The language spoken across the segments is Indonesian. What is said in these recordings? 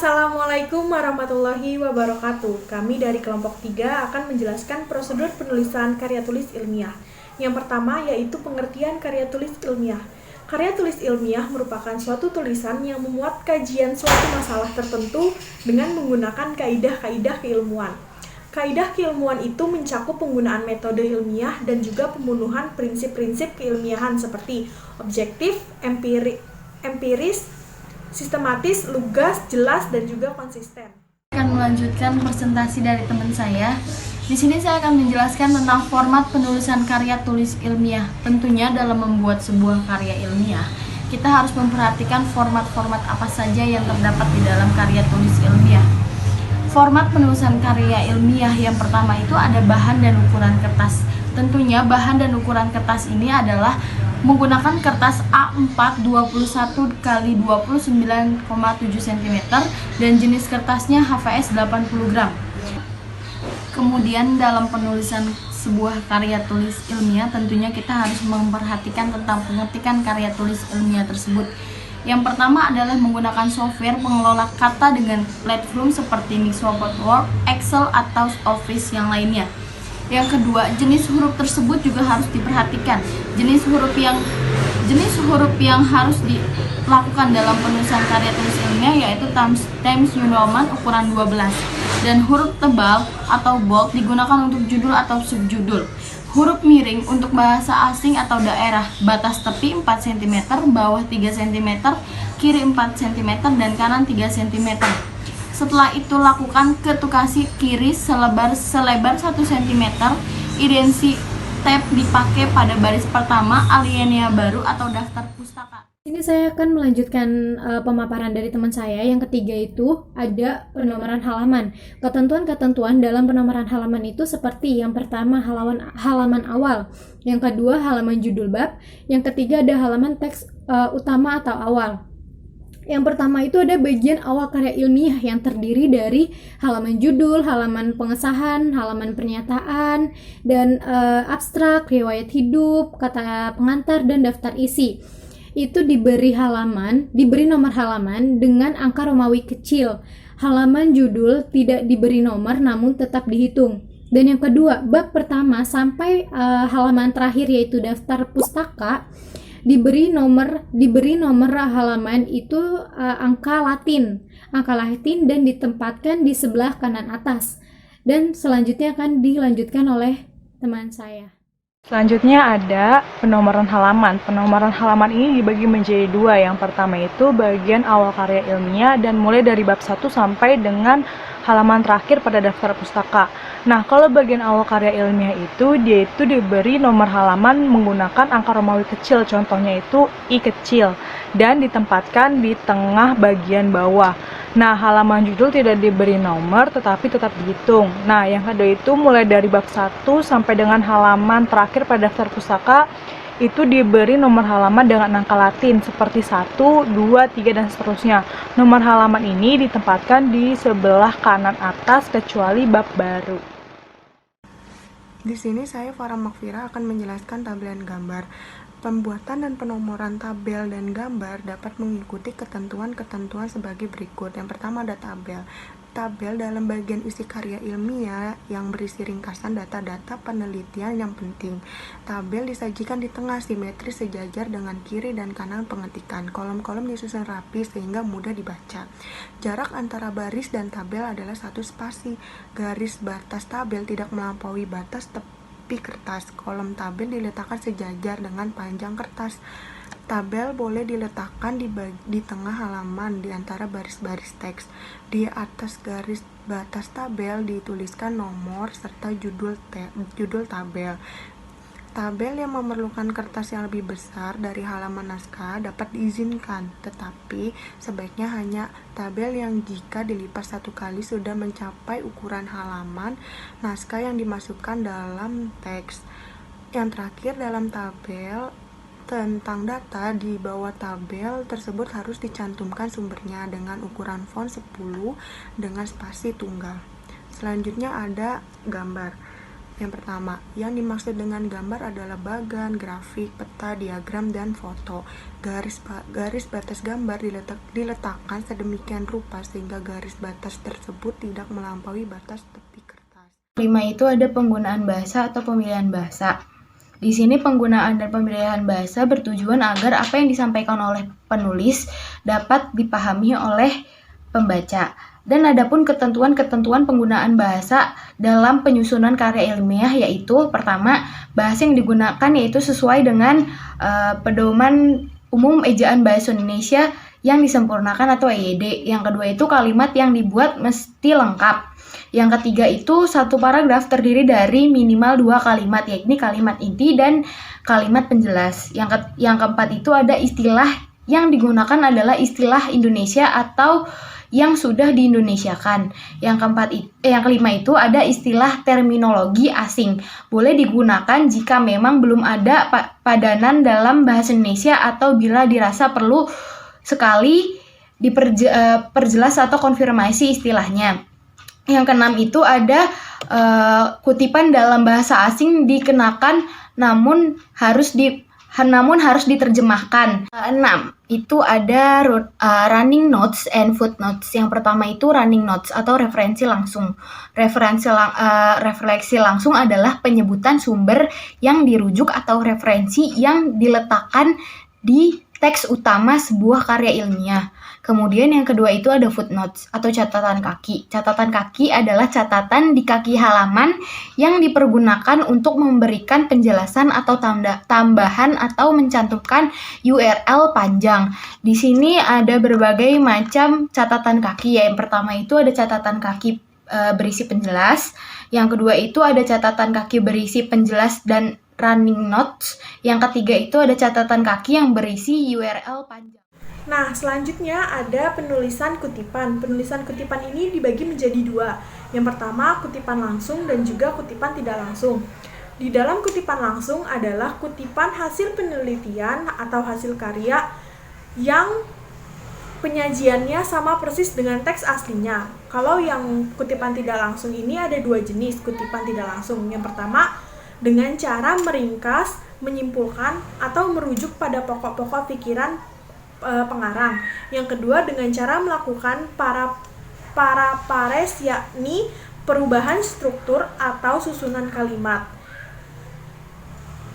Assalamualaikum warahmatullahi wabarakatuh. Kami dari kelompok 3 akan menjelaskan prosedur penulisan karya tulis ilmiah. Yang pertama yaitu pengertian karya tulis ilmiah. Karya tulis ilmiah merupakan suatu tulisan yang memuat kajian suatu masalah tertentu dengan menggunakan kaidah-kaidah keilmuan. Kaidah keilmuan itu mencakup penggunaan metode ilmiah dan juga pembunuhan prinsip-prinsip keilmiahan seperti objektif, empiris, sistematis, lugas, jelas, dan juga konsisten. Akan melanjutkan presentasi dari teman saya. Di sini saya akan menjelaskan tentang format penulisan karya tulis ilmiah. Tentunya dalam membuat sebuah karya ilmiah, kita harus memperhatikan format-format apa saja yang terdapat di dalam karya tulis ilmiah. Format penulisan karya ilmiah yang pertama itu ada bahan dan ukuran kertas. Tentunya bahan dan ukuran kertas ini adalah menggunakan kertas A4 21 x 29,7 cm dan jenis kertasnya HVS 80 gram. Kemudian dalam penulisan sebuah karya tulis ilmiah tentunya kita harus memperhatikan tentang pengetikan karya tulis ilmiah tersebut. Yang pertama adalah menggunakan software pengelola kata dengan platform seperti Microsoft Word, Excel, atau Office yang lainnya. Yang kedua, jenis huruf tersebut juga harus diperhatikan. Jenis huruf yang harus dilakukan dalam penulisan karya tulis ilmiah yaitu Times New Roman ukuran 12 dan huruf tebal atau bold digunakan untuk judul atau subjudul. Huruf miring untuk bahasa asing atau daerah, batas tepi 4 cm, bawah 3 cm, kiri 4 cm, dan kanan 3 cm. Setelah itu lakukan ketukasi kiri selebar 1 cm, idensi tab dipakai pada baris pertama, alinea baru atau daftar pustaka. Ini saya akan melanjutkan pemaparan dari teman saya. Yang ketiga itu ada penomoran halaman. Ketentuan-ketentuan dalam penomoran halaman itu seperti yang pertama halaman awal, yang kedua halaman judul bab, yang ketiga ada halaman teks utama atau awal. Yang pertama itu ada bagian awal karya ilmiah yang terdiri dari halaman judul, halaman pengesahan, halaman pernyataan, dan abstrak, riwayat hidup, kata pengantar, dan daftar isi. Itu diberi nomor halaman dengan angka Romawi kecil. Halaman judul tidak diberi nomor namun tetap dihitung. Dan yang kedua, bab pertama sampai halaman terakhir yaitu daftar pustaka diberi nomor halaman itu angka Latin dan ditempatkan di sebelah kanan atas. Dan selanjutnya akan dilanjutkan oleh teman saya. Selanjutnya ada penomoran halaman. Penomoran halaman ini dibagi menjadi dua. Yang pertama itu bagian awal karya ilmiah dan mulai dari bab 1 sampai dengan halaman terakhir pada daftar pustaka. Nah, kalau bagian awal karya ilmiah itu dia itu diberi nomor halaman menggunakan angka Romawi kecil, contohnya itu I kecil, dan ditempatkan di tengah bagian bawah. Nah, halaman judul tidak diberi nomor tetapi tetap dihitung. Nah, yang kedua itu mulai dari bab 1 sampai dengan halaman terakhir pada daftar pustaka itu diberi nomor halaman dengan angka Latin seperti 1, 2, 3, dan seterusnya. Nomor halaman ini ditempatkan di sebelah kanan atas kecuali bab baru. Di sini saya Farah Makfira akan menjelaskan tabel dan gambar. Pembuatan dan penomoran tabel dan gambar dapat mengikuti ketentuan-ketentuan sebagai berikut. Yang pertama ada tabel. Tabel dalam bagian isi karya ilmiah yang berisi ringkasan data-data penelitian yang penting. Tabel disajikan di tengah simetris sejajar dengan kiri dan kanan pengetikan. Kolom-kolom disusun rapi sehingga mudah dibaca. Jarak antara baris dan tabel adalah 1 spasi. Garis batas tabel tidak melampaui batas tepi kertas. Kolom tabel diletakkan sejajar dengan panjang kertas. Tabel boleh diletakkan di tengah halaman di antara baris-baris teks. Di atas garis batas tabel dituliskan nomor serta judul tabel. Tabel yang memerlukan kertas yang lebih besar dari halaman naskah dapat diizinkan, tetapi sebaiknya hanya tabel yang jika dilipat 1 kali sudah mencapai ukuran halaman naskah yang dimasukkan dalam teks. Yang terakhir dalam tabel tentang data di bawah tabel tersebut harus dicantumkan sumbernya dengan ukuran font 10 dengan spasi tunggal. Selanjutnya ada gambar. Yang pertama, yang dimaksud dengan gambar adalah bagan, grafik, peta, diagram, dan foto. Garis batas gambar diletakkan sedemikian rupa sehingga garis batas tersebut tidak melampaui batas tepi kertas. Kelima itu ada penggunaan bahasa atau pemilihan bahasa. Di sini penggunaan dan pemilihan bahasa bertujuan agar apa yang disampaikan oleh penulis dapat dipahami oleh pembaca. Dan adapun ketentuan-ketentuan penggunaan bahasa dalam penyusunan karya ilmiah yaitu pertama, bahasa yang digunakan yaitu sesuai dengan Pedoman Umum Ejaan Bahasa Indonesia yang disempurnakan atau EYD. Yang kedua itu kalimat yang dibuat mesti lengkap. Yang ketiga itu satu paragraf terdiri dari minimal 2 kalimat, yakni kalimat inti dan kalimat penjelas. Yang keempat itu ada istilah yang digunakan adalah istilah Indonesia atau yang sudah diindonesiakan. Yang kelima itu ada istilah terminologi asing. Boleh digunakan jika memang belum ada padanan dalam bahasa Indonesia atau bila dirasa perlu sekali diperjelas atau konfirmasi istilahnya. Yang keenam itu ada kutipan dalam bahasa asing dikenakan namun harus diterjemahkan. 6. Itu ada running notes and footnotes. Yang pertama itu running notes atau referensi langsung. Referensi langsung adalah penyebutan sumber yang dirujuk atau referensi yang diletakkan di teks utama sebuah karya ilmiah. Kemudian yang kedua itu ada footnotes atau catatan kaki. Catatan kaki adalah catatan di kaki halaman yang dipergunakan untuk memberikan penjelasan atau tambahan atau mencantumkan URL panjang. Di sini ada berbagai macam catatan kaki. Yang pertama itu ada catatan kaki berisi penjelas. Yang kedua itu ada catatan kaki berisi penjelas dan running notes. Yang ketiga itu ada catatan kaki yang berisi URL panjang. Nah, selanjutnya ada penulisan kutipan. Penulisan kutipan ini dibagi menjadi 2. Yang pertama, kutipan langsung dan juga kutipan tidak langsung. Di dalam kutipan langsung adalah kutipan hasil penelitian atau hasil karya yang penyajiannya sama persis dengan teks aslinya. Kalau yang kutipan tidak langsung ini ada 2 jenis kutipan tidak langsung. Yang pertama, dengan cara meringkas, menyimpulkan, atau merujuk pada pokok-pokok pikiran pengarang. Yang kedua dengan cara melakukan parapares, yakni perubahan struktur atau susunan kalimat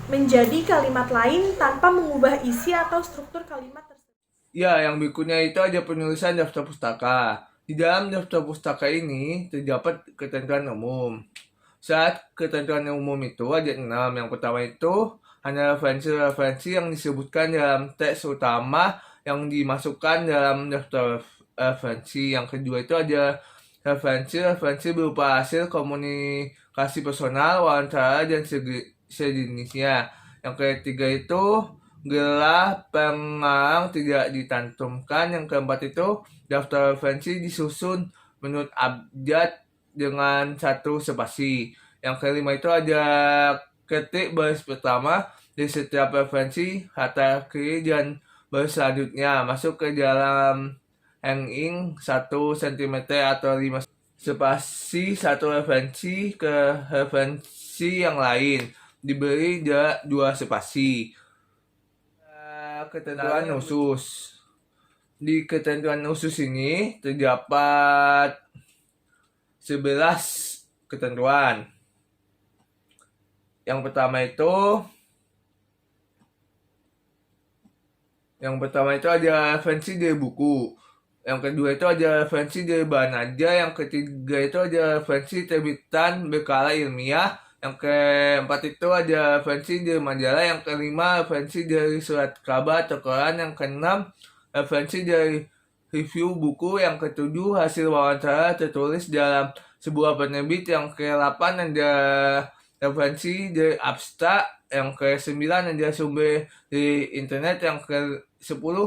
menjadi kalimat lain tanpa mengubah isi atau struktur kalimat tersebut. Ya, yang berikutnya itu ada penulisan daftar pustaka. Di dalam daftar pustaka ini terdapat ketentuan umum. Saat ketentuan umum itu ada 6. Yang pertama itu hanya referensi yang disebutkan dalam teks utama yang dimasukkan dalam daftar referensi. Yang kedua itu ada referensi berupa hasil komunikasi personal, wawancara, dan sejenisnya. Yang ketiga itu gelar pengarang tidak dicantumkan. Yang keempat itu daftar referensi disusun menurut abjad dengan 1 spasi. Yang kelima itu ada ketik baris pertama di setiap referensi, kata kiri dan baris selanjutnya masuk ke dalam hanging 1 cm atau 5 spasi. 1 referensi ke referensi yang lain diberi 2 spasi. Ketentuan khusus. Di ketentuan khusus ini terdapat 11 ketentuan. Yang pertama itu ada referensi dari buku. Yang kedua itu ada referensi dari bahan aja. Yang ketiga itu ada referensi terbitan berkala ilmiah. Yang keempat itu ada referensi dari majalah. Yang kelima referensi dari surat kabar atau koran. Yang keenam referensi dari review buku. Yang ketujuh hasil wawancara tertulis dalam sebuah penerbit. Yang ke-8 ada referensi dari abstrak. Yang ke-9 ada sumber di internet. Yang ke-10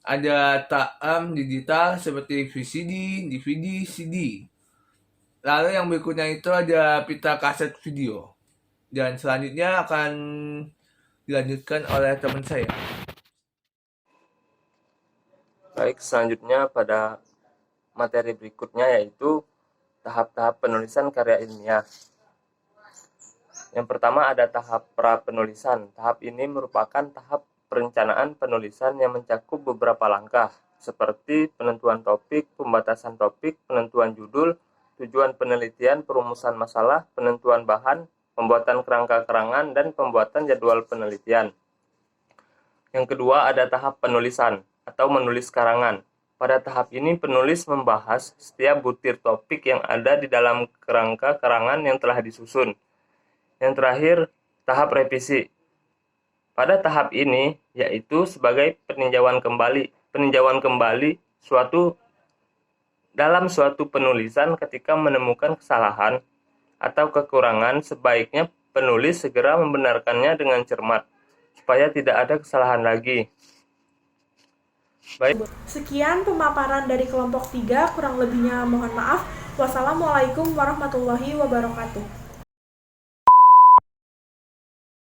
ada takam digital seperti VCD, DVD, CD. Lalu yang berikutnya itu ada pita kaset video. Dan selanjutnya akan dilanjutkan oleh teman saya. Baik, selanjutnya pada materi berikutnya yaitu tahap-tahap penulisan karya ilmiah. Yang pertama ada tahap pra-penulisan. Tahap ini merupakan tahap perencanaan penulisan yang mencakup beberapa langkah, seperti penentuan topik, pembatasan topik, penentuan judul, tujuan penelitian, perumusan masalah, penentuan bahan, pembuatan kerangka keterangan, dan pembuatan jadwal penelitian. Yang kedua ada tahap penulisan atau menulis karangan. Pada tahap ini penulis membahas setiap butir topik yang ada di dalam kerangka keterangan yang telah disusun. Yang terakhir, tahap revisi. Pada tahap ini, yaitu sebagai peninjauan kembali. Peninjauan kembali dalam suatu penulisan ketika menemukan kesalahan atau kekurangan, sebaiknya penulis segera membenarkannya dengan cermat, supaya tidak ada kesalahan lagi. Baik. Sekian pemaparan dari kelompok 3, kurang lebihnya mohon maaf. Wassalamualaikum warahmatullahi wabarakatuh.